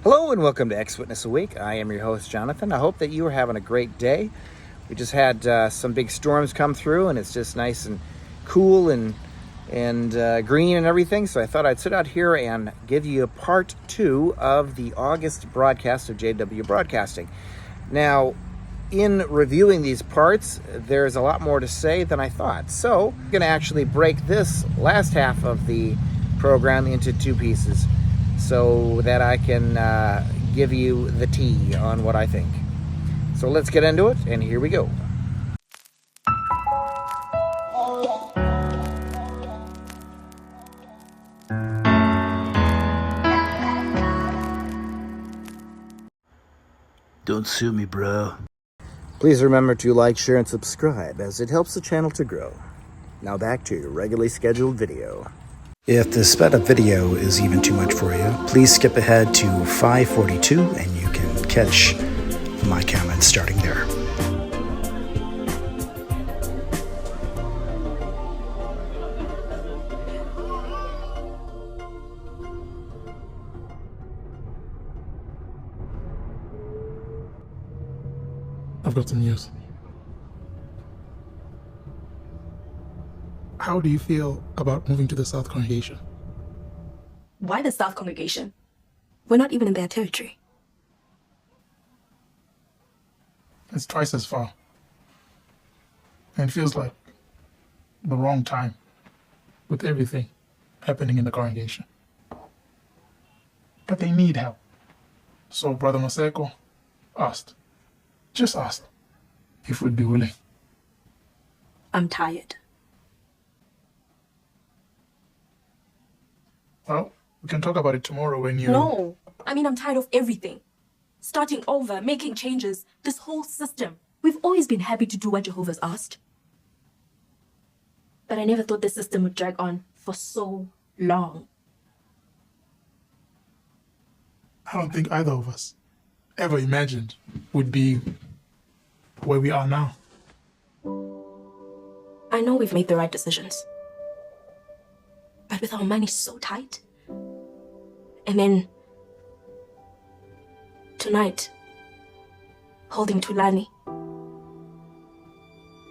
Hello and welcome to X Witness a Week. I am your host, Jonathan. I hope that you are having a great day. We just had some big storms come through, and it's just nice and cool and green and everything. So I thought I'd sit out here and give you part 2 of the August broadcast of JW Broadcasting. Now, in reviewing these parts, there's a lot more to say than I thought. So I'm going to actually break this last half of the program into 2 pieces, so that I can give you the tea on what I think. So let's get into it, and here we go. Don't sue me, bro. Please remember to like, share, and subscribe, as it helps the channel to grow. Now back to your regularly scheduled video. If the sped up video is even too much for you, please skip ahead to 5:42 and you can catch my comments starting there. I've got some news. How do you feel about moving to the South Congregation? Why the South Congregation? We're not even in their territory. It's twice as far. And it feels like the wrong time with everything happening in the congregation. But they need help. So Brother Maseko just asked if we'd be willing. I'm tired. Well, we can talk about it tomorrow when you... No, I'm tired of everything. Starting over, making changes, this whole system. We've always been happy to do what Jehovah's asked. But I never thought this system would drag on for so long. I don't think either of us ever imagined would be where we are now. I know we've made the right decisions. But with our money so tight, and then tonight, holding Tulani,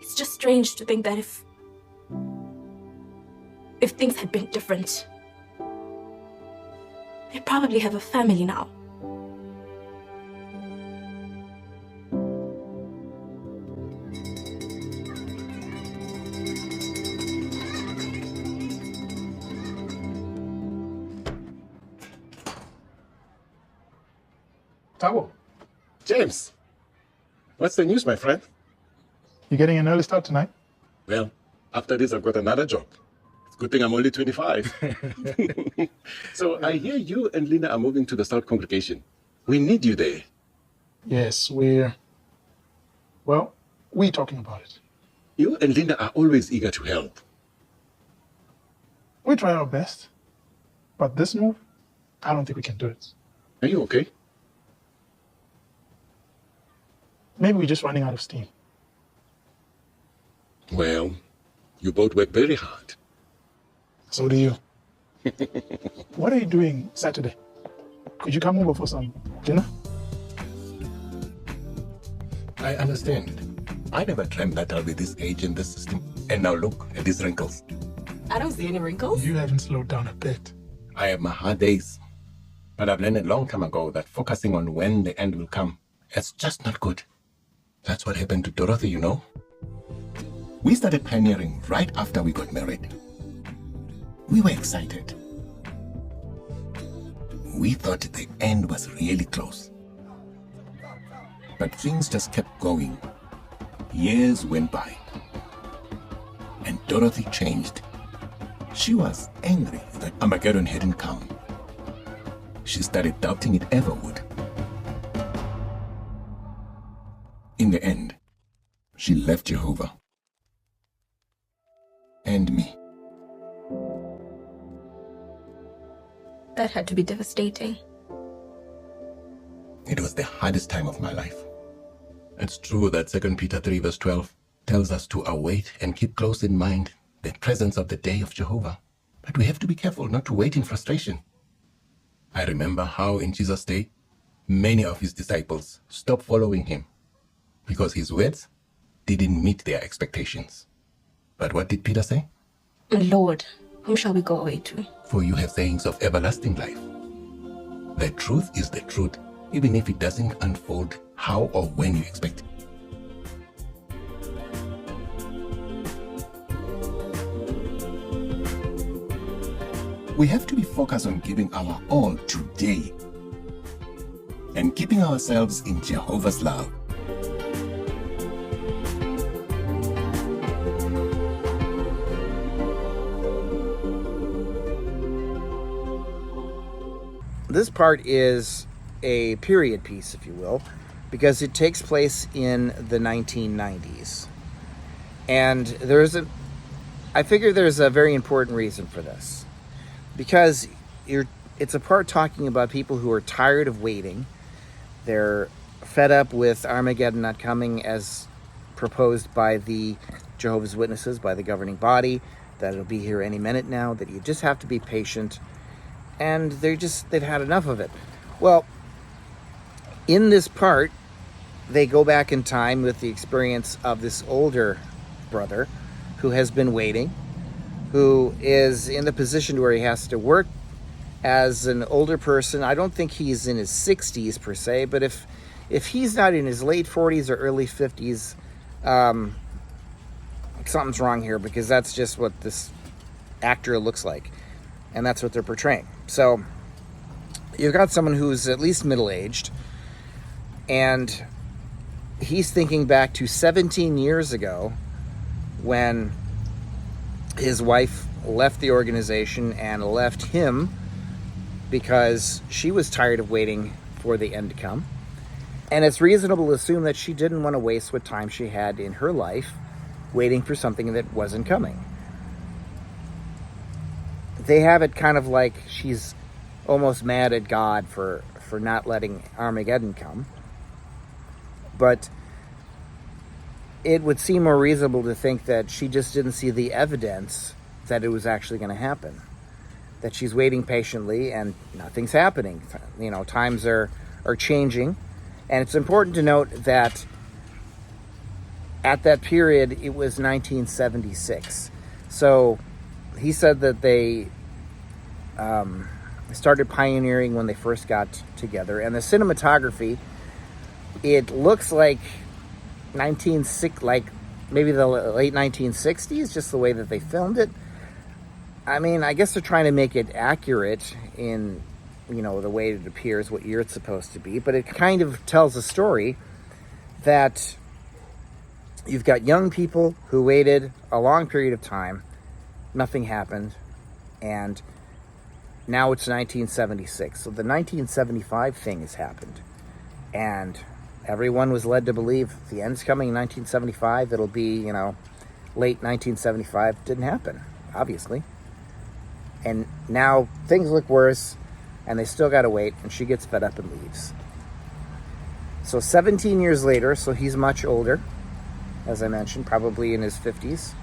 it's just strange to think that if things had been different, we'd probably have a family now. Tabo, James, what's the news, my friend? you getting an early start tonight? Well, after this, I've got another job. It's a good thing I'm only 25. So I hear you and Lina are moving to the South Congregation. We need you there. Yes, we're talking about it. You and Linda are always eager to help. We try our best, but this move, I don't think we can do it. Are you okay? Maybe we're just running out of steam. Well, you both work very hard. So do you. What are you doing Saturday? Could you come over for some dinner? I understand. I never dreamt that I'll be this age in this system. And now look at these wrinkles. I don't see any wrinkles. You haven't slowed down a bit. I have my hard days. But I've learned a long time ago that focusing on when the end will come, it's just not good. That's what happened to Dorothy, you know. We started pioneering right after we got married. We were excited. We thought the end was really close. But things just kept going. Years went by. And Dorothy changed. She was angry that Armageddon hadn't come. She started doubting it ever would. In the end, she left Jehovah. And me. That had to be devastating. It was the hardest time of my life. It's true that 2 Peter 3 verse 12 tells us to await and keep close in mind the presence of the day of Jehovah. But we have to be careful not to wait in frustration. I remember how in Jesus' day, many of his disciples stopped following him because his words didn't meet their expectations. But what did Peter say? Lord, whom shall we go away to? For you have sayings of everlasting life. The truth is the truth, even if it doesn't unfold how or when you expect it. We have to be focused on giving our all today and keeping ourselves in Jehovah's love. This part is a period piece, if you will, because it takes place in the 1990s. And I figure there's a very important reason for this. Because it's a part talking about people who are tired of waiting. They're fed up with Armageddon not coming as proposed by the Jehovah's Witnesses, by the governing body, that it'll be here any minute now, that you just have to be patient. And they've had enough of it. Well, in this part, they go back in time with the experience of this older brother who has been waiting, who is in the position where he has to work as an older person. I don't think he's in his 60s per se, but if he's not in his late 40s or early 50s, something's wrong here, because that's just what this actor looks like. And that's what they're portraying. So you've got someone who's at least middle-aged, and he's thinking back to 17 years ago when his wife left the organization and left him because she was tired of waiting for the end to come. And it's reasonable to assume that she didn't want to waste what time she had in her life waiting for something that wasn't coming. They have it kind of like she's almost mad at God for not letting Armageddon come. But it would seem more reasonable to think that she just didn't see the evidence that it was actually going to happen. That she's waiting patiently and nothing's happening. You know, times are changing. And it's important to note that at that period, it was 1976. So he said that they started pioneering when they first got together. And the cinematography, it looks like maybe the late 1960s, just the way that they filmed it. I mean, I guess they're trying to make it accurate in, the way it appears, what year it's supposed to be. But it kind of tells a story that you've got young people who waited a long period of time, nothing happened, and now it's 1976. So the 1975 thing has happened, and everyone was led to believe the end's coming in 1975. It'll be, late 1975. Didn't happen, obviously. And now things look worse, and they still got to wait, and she gets fed up and leaves. So 17 years later, so he's much older, as I mentioned, probably in his 50s.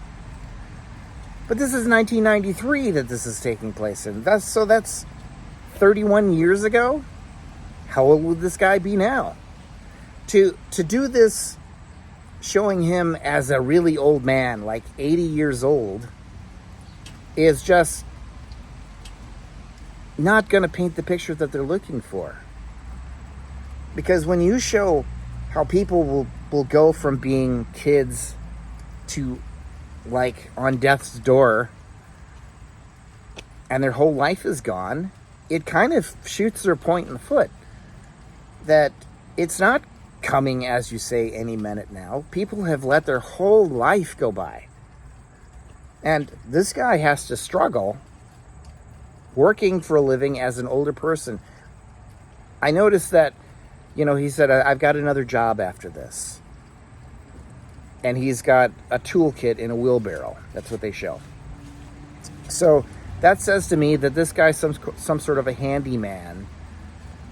But this is 1993 that this is taking place in. That's 31 years ago. How old would this guy be now? To do this, showing him as a really old man, like 80 years old, is just not going to paint the picture that they're looking for. Because when you show how people will go from being kids to like on death's door and their whole life is gone, it kind of shoots their point in the foot that it's not coming, as you say, any minute now. People have let their whole life go by. And this guy has to struggle working for a living as an older person. I noticed that, he said, I've got another job after this. And he's got a toolkit in a wheelbarrow. That's what they show. So that says to me that this guy's some sort of a handyman,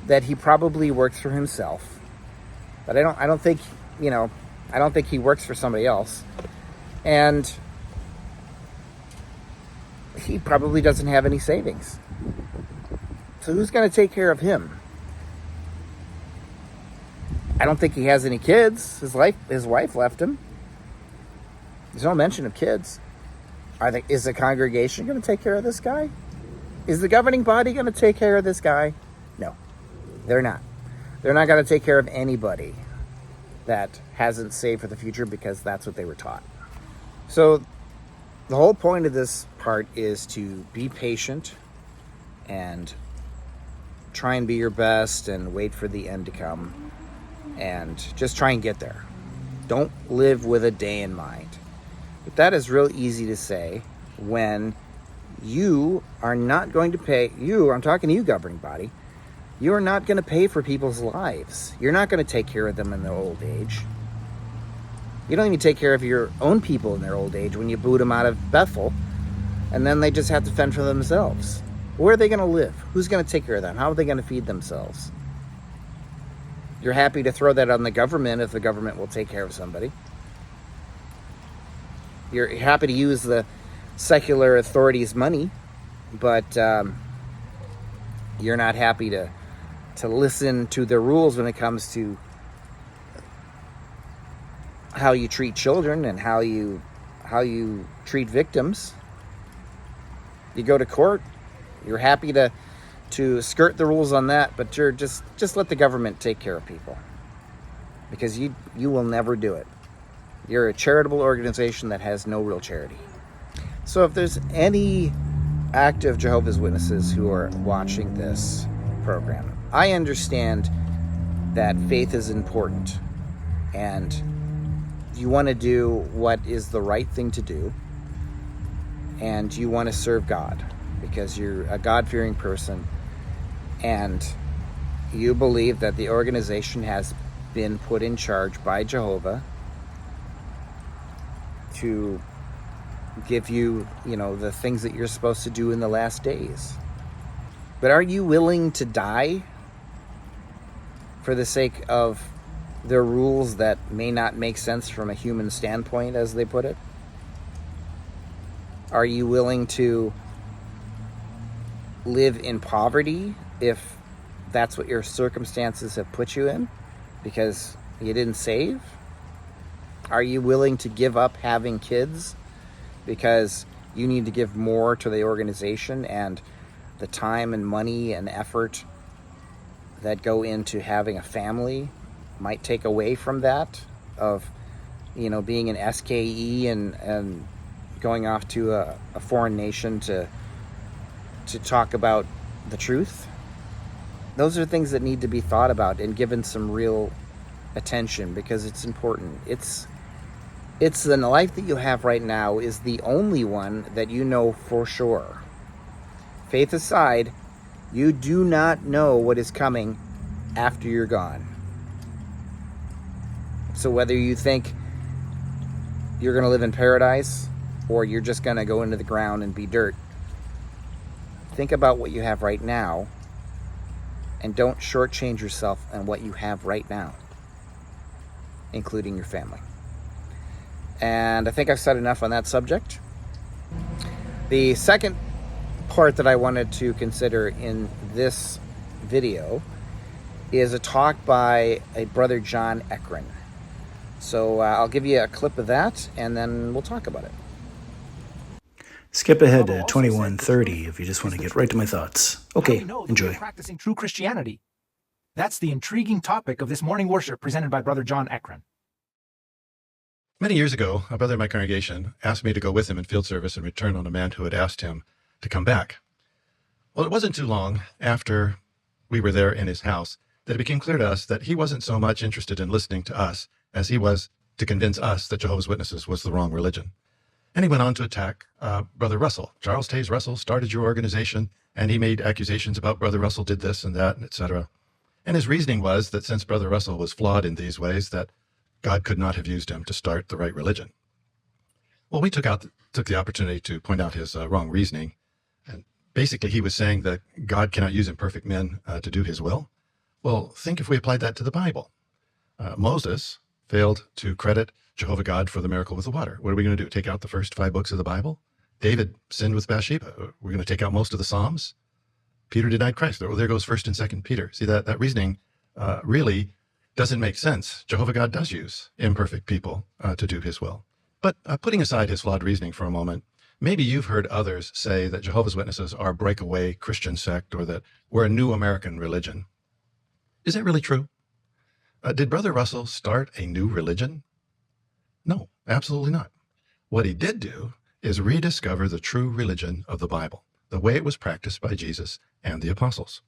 that he probably works for himself. But I don't think he works for somebody else. And he probably doesn't have any savings. So who's going to take care of him? I don't think he has any kids. His wife left him. There's no mention of kids. Is the congregation going to take care of this guy? Is the governing body going to take care of this guy? No, they're not. They're not going to take care of anybody that hasn't saved for the future, because that's what they were taught. So the whole point of this part is to be patient and try and be your best and wait for the end to come and just try and get there. Don't live with a day in mind. But that is real easy to say when you are not going to pay. I'm talking to you, governing body. You are not going to pay for people's lives. You're not going to take care of them in their old age. You don't even take care of your own people in their old age when you boot them out of Bethel, and then they just have to fend for themselves. Where are they going to live? Who's going to take care of them? How are they going to feed themselves? You're happy to throw that on the government if the government will take care of somebody. You're happy to use the secular authorities' money, but you're not happy to listen to the rules when it comes to how you treat children and how you treat victims. You go to court, you're happy to skirt the rules on that, but you're just let the government take care of people, because you will never do it. You're a charitable organization that has no real charity. So if there's any active Jehovah's Witnesses who are watching this program, I understand that faith is important and you want to do what is the right thing to do, and you want to serve God because you're a God-fearing person, and you believe that the organization has been put in charge by Jehovah to give you, the things that you're supposed to do in the last days. But are you willing to die for the sake of their rules that may not make sense from a human standpoint, as they put it? Are you willing to live in poverty if that's what your circumstances have put you in because you didn't save? Are you willing to give up having kids because you need to give more to the organization, and the time and money and effort that go into having a family might take away from that of, being an SKE and going off to a foreign nation to talk about the truth? Those are things that need to be thought about and given some real attention, because it's important. It's the life that you have right now is the only one that you know for sure. Faith aside, you do not know what is coming after you're gone. So whether you think you're going to live in paradise or you're just going to go into the ground and be dirt, think about what you have right now and don't shortchange yourself on what you have right now, including your family. And I think I've said enough on that subject. The second part that I wanted to consider in this video is a talk by a brother, John Ekrann. So I'll give you a clip of that, and then we'll talk about it. Skip ahead to 21:30 if you just want to get right to my thoughts. Okay, enjoy. Practicing true Christianity. That's the intriguing topic of this morning worship presented by Brother John Ekrann. Many years ago, a brother in my congregation asked me to go with him in field service and return on a man who had asked him to come back. Well, it wasn't too long after we were there in his house that it became clear to us that he wasn't so much interested in listening to us as he was to convince us that Jehovah's Witnesses was the wrong religion. And he went on to attack Brother Russell. Charles Taze Russell started your organization, and he made accusations about Brother Russell did this and that, etc. And his reasoning was that since Brother Russell was flawed in these ways, that God could not have used him to start the right religion. Well, we took the opportunity to point out his wrong reasoning. And basically, he was saying that God cannot use imperfect men to do his will. Well, think if we applied that to the Bible. Moses failed to credit Jehovah God for the miracle with the water. What are we going to do? Take out the first 5 books of the Bible? David sinned with Bathsheba. We're going to take out most of the Psalms? Peter denied Christ. There goes 1st and 2nd Peter. See, that reasoning really doesn't make sense. Jehovah God does use imperfect people to do his will. But putting aside his flawed reasoning for a moment, maybe you've heard others say that Jehovah's Witnesses are a breakaway Christian sect or that we're a new American religion. Is that really true? Did Brother Russell start a new religion? No, absolutely not. What he did do is rediscover the true religion of the Bible, the way it was practiced by Jesus and the apostles.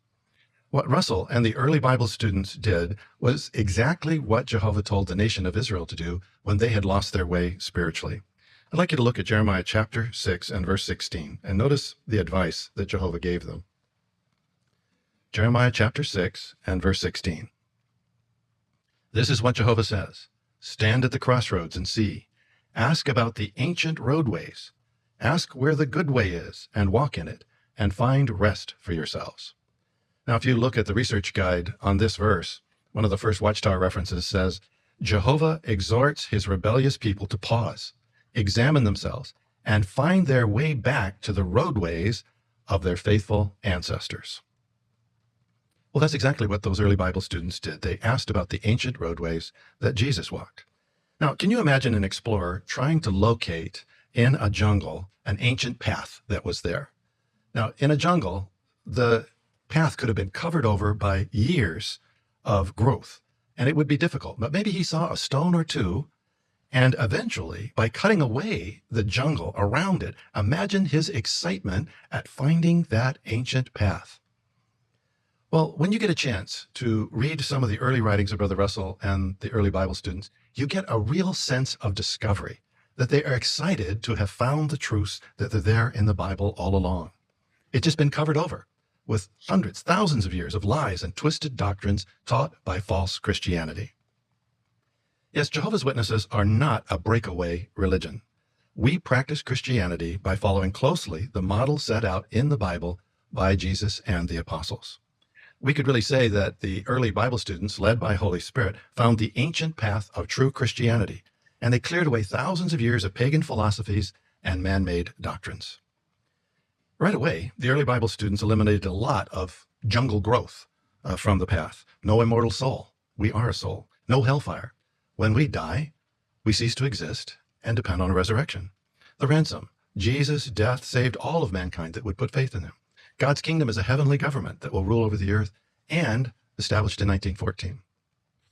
What Russell and the early Bible students did was exactly what Jehovah told the nation of Israel to do when they had lost their way spiritually. I'd like you to look at Jeremiah chapter 6 and verse 16 and notice the advice that Jehovah gave them. Jeremiah chapter 6 and verse 16. This is what Jehovah says. Stand at the crossroads and see. Ask about the ancient roadways. Ask where the good way is and walk in it and find rest for yourselves. Now, if you look at the research guide on this verse, one of the first Watchtower references says, Jehovah exhorts his rebellious people to pause, examine themselves, and find their way back to the roadways of their faithful ancestors. Well, that's exactly what those early Bible students did. They asked about the ancient roadways that Jesus walked. Now, can you imagine an explorer trying to locate in a jungle an ancient path that was there? Now, in a jungle, the path could have been covered over by years of growth, and it would be difficult. But maybe he saw a stone or two, and eventually, by cutting away the jungle around it, imagine his excitement at finding that ancient path. Well, when you get a chance to read some of the early writings of Brother Russell and the early Bible students, you get a real sense of discovery, that they are excited to have found the truths that are there in the Bible all along. It's just been covered over with hundreds, thousands of years of lies and twisted doctrines taught by false Christianity. Yes, Jehovah's Witnesses are not a breakaway religion. We practice Christianity by following closely the model set out in the Bible by Jesus and the apostles. We could really say that the early Bible students, led by Holy Spirit, found the ancient path of true Christianity, and they cleared away thousands of years of pagan philosophies and man-made doctrines. Right away, the early Bible students eliminated a lot of jungle growth from the path. No immortal soul. We are a soul. No hellfire. When we die, we cease to exist and depend on a resurrection. The ransom. Jesus' death saved all of mankind that would put faith in him. God's kingdom is a heavenly government that will rule over the earth and established in 1914.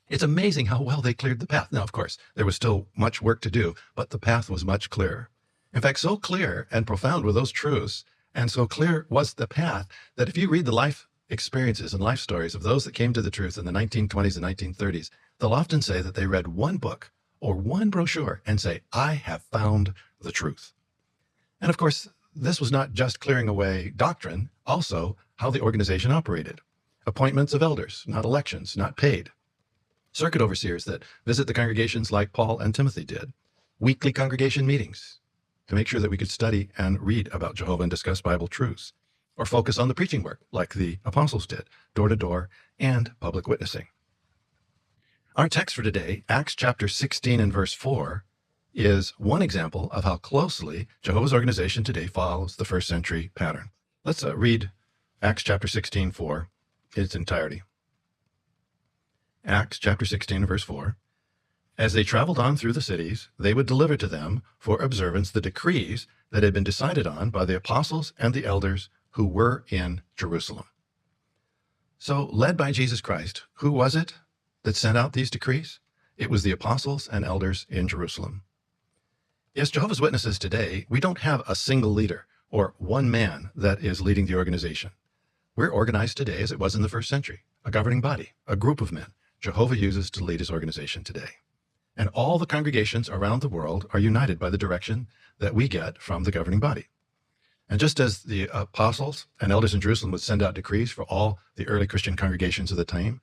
It's amazing how well they cleared the path. Now, of course, there was still much work to do, but the path was much clearer. In fact, so clear and profound were those truths, and so clear was the path, that if you read the life experiences and life stories of those that came to the truth in the 1920s and 1930s, they'll often say that they read one book or one brochure and say, I have found the truth. And of course, this was not just clearing away doctrine, also how the organization operated. Appointments of elders, not elections, not paid. Circuit overseers that visit the congregations like Paul and Timothy did. Weekly congregation meetings to make sure that we could study and read about Jehovah and discuss Bible truths. Or focus on the preaching work like the apostles did, door to door, and public witnessing. Our text for today, Acts chapter 16 and verse 4, is one example of how closely Jehovah's organization today follows the first century pattern. Let's read Acts chapter 16:4 in its entirety. Acts chapter 16 verse 4. As they traveled on through the cities, they would deliver to them for observance the decrees that had been decided on by the apostles and the elders who were in Jerusalem. So, led by Jesus Christ, who was it that sent out these decrees? It was the apostles and elders in Jerusalem. Yes, Jehovah's Witnesses today, we don't have a single leader or one man that is leading the organization. We're organized today as it was in the first century, a governing body, a group of men Jehovah uses to lead his organization today. And all the congregations around the world are united by the direction that we get from the governing body. And just as the apostles and elders in Jerusalem would send out decrees for all the early Christian congregations of the time,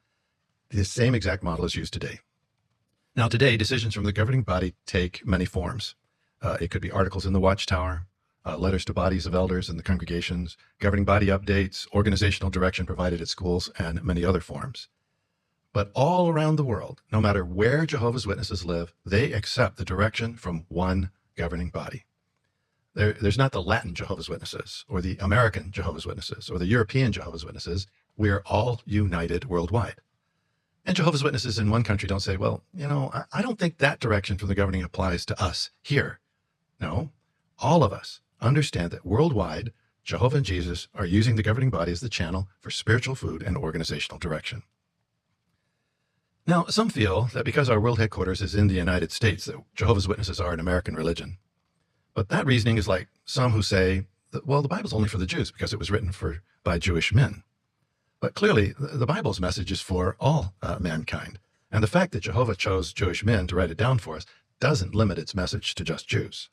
the same exact model is used today. Now, today, decisions from the governing body take many forms. It could be articles in the Watchtower, letters to bodies of elders and the congregations, governing body updates, organizational direction provided at schools, and many other forms. But all around the world, no matter where Jehovah's Witnesses live, they accept the direction from one governing body. There's not the Latin Jehovah's Witnesses or the American Jehovah's Witnesses or the European Jehovah's Witnesses. We are all united worldwide. And Jehovah's Witnesses in one country don't say, well, I don't think that direction from the governing applies to us here. No, all of us understand that worldwide, Jehovah and Jesus are using the governing body as the channel for spiritual food and organizational direction. Now, some feel that because our world headquarters is in the United States, that Jehovah's Witnesses are an American religion. But that reasoning is like some who say that, well, the Bible's only for the Jews because it was written by Jewish men. But clearly, the Bible's message is for all mankind. And the fact that Jehovah chose Jewish men to write it down for us doesn't limit its message to just Jews.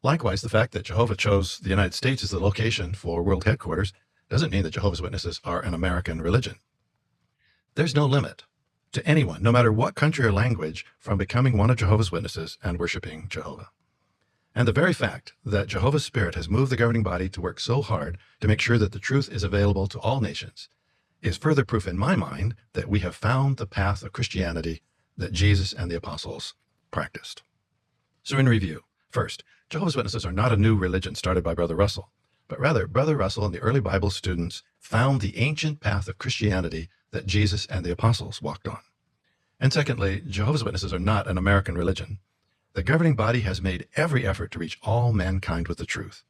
Likewise, the fact that Jehovah chose the United States as the location for world headquarters doesn't mean that Jehovah's Witnesses are an American religion. There's no limit to anyone, no matter what country or language, from becoming one of Jehovah's Witnesses and worshiping Jehovah. And the very fact that Jehovah's Spirit has moved the governing body to work so hard to make sure that the truth is available to all nations is further proof in my mind that we have found the path of Christianity that Jesus and the apostles practiced. So in review, first, Jehovah's Witnesses are not a new religion started by Brother Russell, but rather Brother Russell and the early Bible students found the ancient path of Christianity that Jesus and the apostles walked on. And secondly, Jehovah's Witnesses are not an American religion. The governing body has made every effort to reach all mankind with the truth.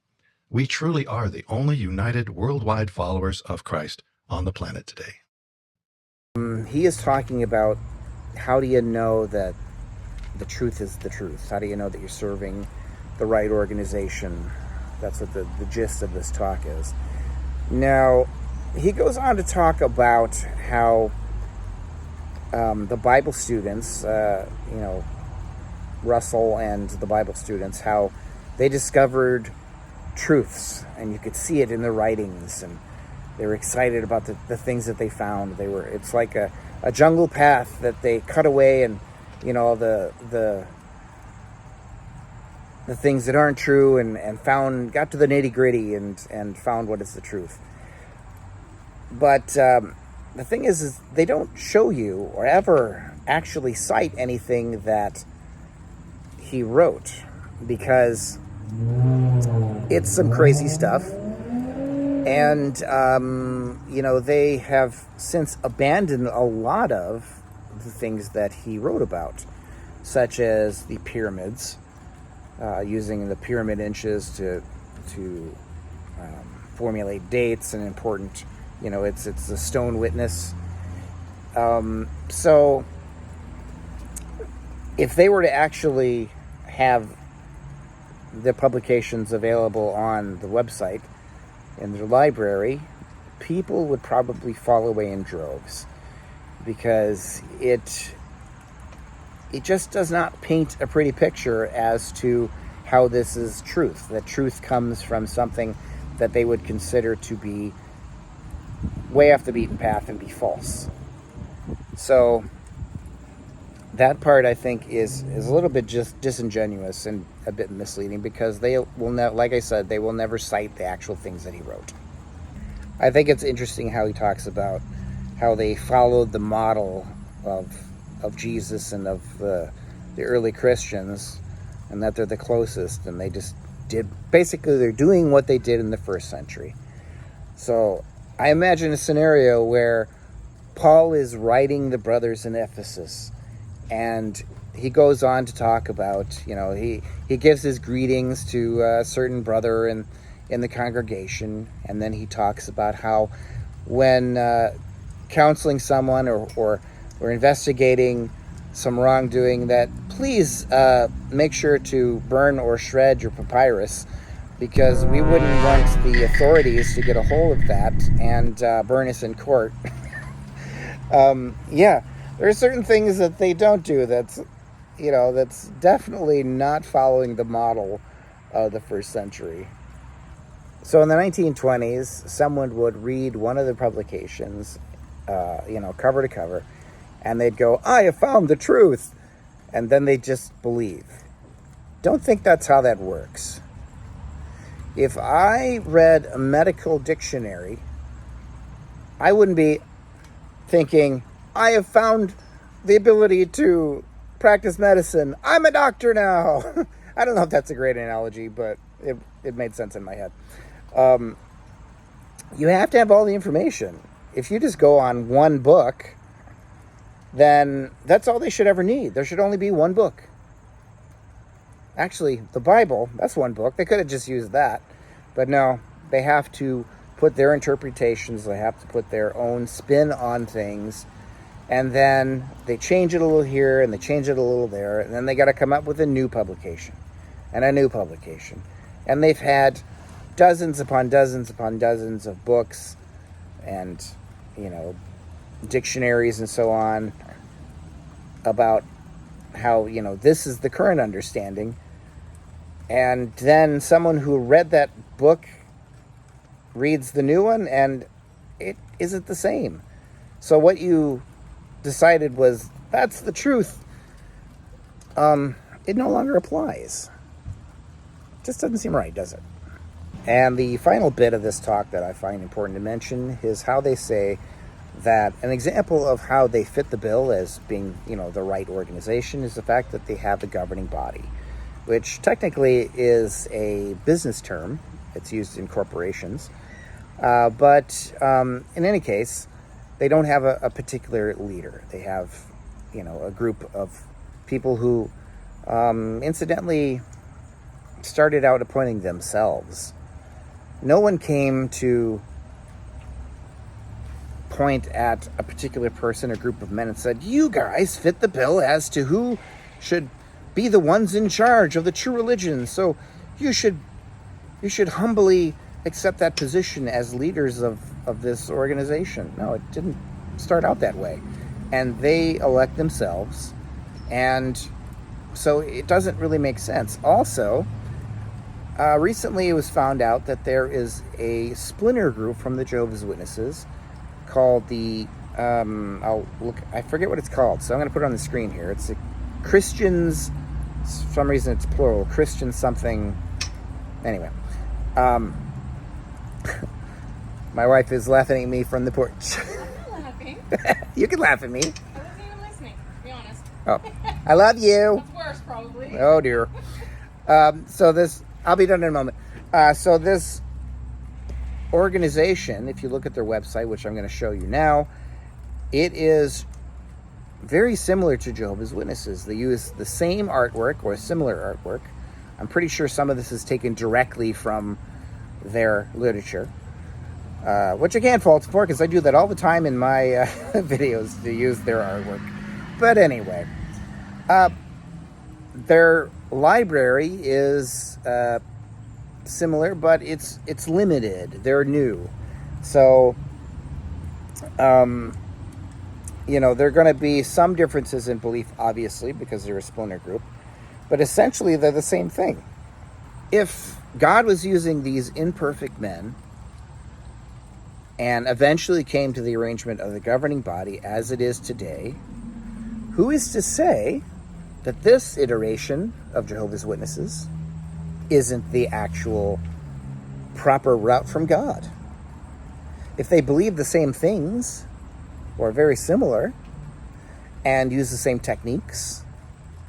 We truly are the only united worldwide followers of Christ on the planet today. He is talking about how do you know that the truth is the truth? How do you know that you're serving the right organization? That's what the gist of this talk is. Now, he goes on to talk about how the Bible students, Russell and the Bible students, how they discovered truths, and you could see it in the writings, and they were excited about the things that they found. It's like a jungle path that they cut away, and the things that aren't true, and got to the nitty-gritty and found what is the truth. But the thing is they don't show you or ever actually cite anything that he wrote, because it's some crazy stuff. And, they have since abandoned a lot of the things that he wrote about, such as the pyramids, using the pyramid inches to formulate dates and important, it's a stone witness. So if they were to actually have the publications available on the website in their library, people would probably fall away in droves, because it just does not paint a pretty picture as to how this is truth. That truth comes from something that they would consider to be way off the beaten path and be false. So that part, I think, is a little bit just disingenuous and a bit misleading, because they will like I said, they will never cite the actual things that he wrote. I think it's interesting how he talks about how they followed the model of Jesus and of the early Christians, and that they're the closest, and they just they're doing what they did in the first century. So I imagine a scenario where Paul is writing the brothers in Ephesus, and he goes on to talk about, he gives his greetings to a certain brother in the congregation, and then he talks about how when counseling someone or investigating some wrongdoing, that please make sure to burn or shred your papyrus, because we wouldn't want the authorities to get a hold of that and burn us in court. There are certain things that they don't do that's definitely not following the model of the first century. So in the 1920s, someone would read one of the publications, cover to cover, and they'd go, I have found the truth. And then they just believe. Don't think that's how that works. If I read a medical dictionary, I wouldn't be thinking, I have found the ability to practice medicine. I'm a doctor now. I don't know if that's a great analogy, but it made sense in my head. You have to have all the information. If you just go on one book, then that's all they should ever need. There should only be one book. Actually, the Bible, that's one book. They could have just used that. But no, they have to put their interpretations, they have to put their own spin on things, and then they change it a little here and they change it a little there, and then they got to come up with a new publication and a new publication. And they've had dozens upon dozens upon dozens of books and, dictionaries and so on about how, this is the current understanding. And then someone who read that book reads the new one and it isn't the same. So what you decided was, that's the truth. It no longer applies. Just doesn't seem right, does it? And the final bit of this talk that I find important to mention is how they say that an example of how they fit the bill as being, the right organization is the fact that they have a governing body, which technically is a business term. It's used in corporations. But in any case, they don't have a particular leader. They have, a group of people who, incidentally, started out appointing themselves. No one came to point at a particular person or group of men and said, you guys fit the bill as to who should be the ones in charge of the true religion. So you should humbly accept that position as leaders of this organization. No, it didn't start out that way. And they elect themselves. And so it doesn't really make sense. Also, recently it was found out that there is a splinter group from the Jehovah's Witnesses called the, I forget what it's called, so I'm going to put it on the screen here. It's a Christians, for some reason it's plural, Christian something, anyway. My wife is laughing at me from the porch. I'm not laughing. You can laugh at me. I wasn't even listening, to be honest. Oh, I love you. That's worse, probably. Oh dear. So this, I'll be done in a moment. So this organization, if you look at their website, which I'm going to show you now, it is very similar to Jehovah's Witnesses. They use the same artwork or similar artwork. I'm pretty sure some of this is taken directly from their literature, which I can't fault for because I do that all the time in my videos to use their artwork. But anyway, their library is similar, but it's limited. They're new, so there are going to be some differences in belief, obviously, because they're a splinter group, but essentially they're the same thing. If God was using these imperfect men and eventually came to the arrangement of the governing body as it is today, who is to say that this iteration of Jehovah's Witnesses isn't the actual proper route from God? If they believe the same things, or very similar, and use the same techniques,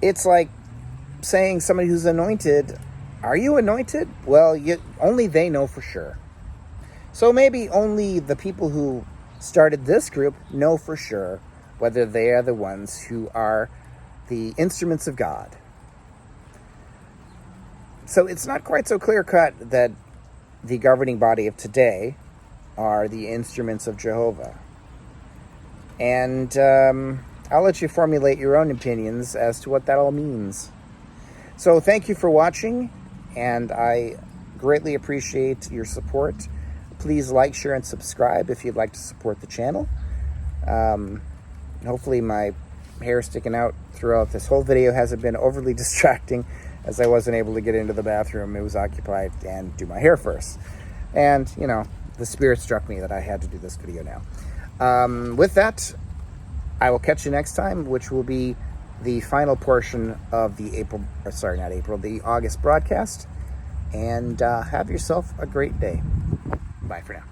it's like saying somebody who's anointed, are you anointed? Well, only they know for sure. So maybe only the people who started this group know for sure whether they are the ones who are the instruments of God. So it's not quite so clear-cut that the governing body of today are the instruments of Jehovah. And I'll let you formulate your own opinions as to what that all means. So thank you for watching, and I greatly appreciate your support. Please like, share, and subscribe if you'd like to support the channel. Hopefully my hair sticking out throughout this whole video hasn't been overly distracting, as I wasn't able to get into the bathroom. It was occupied and do my hair first. And, the spirit struck me that I had to do this video now. With that, I will catch you next time, which will be the final portion of the the August broadcast. And have yourself a great day. Bye for now.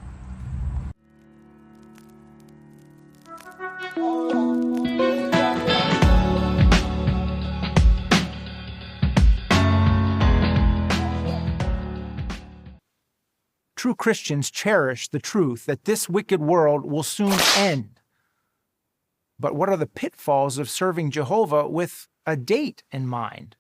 True Christians cherish the truth that this wicked world will soon end. But what are the pitfalls of serving Jehovah with a date in mind?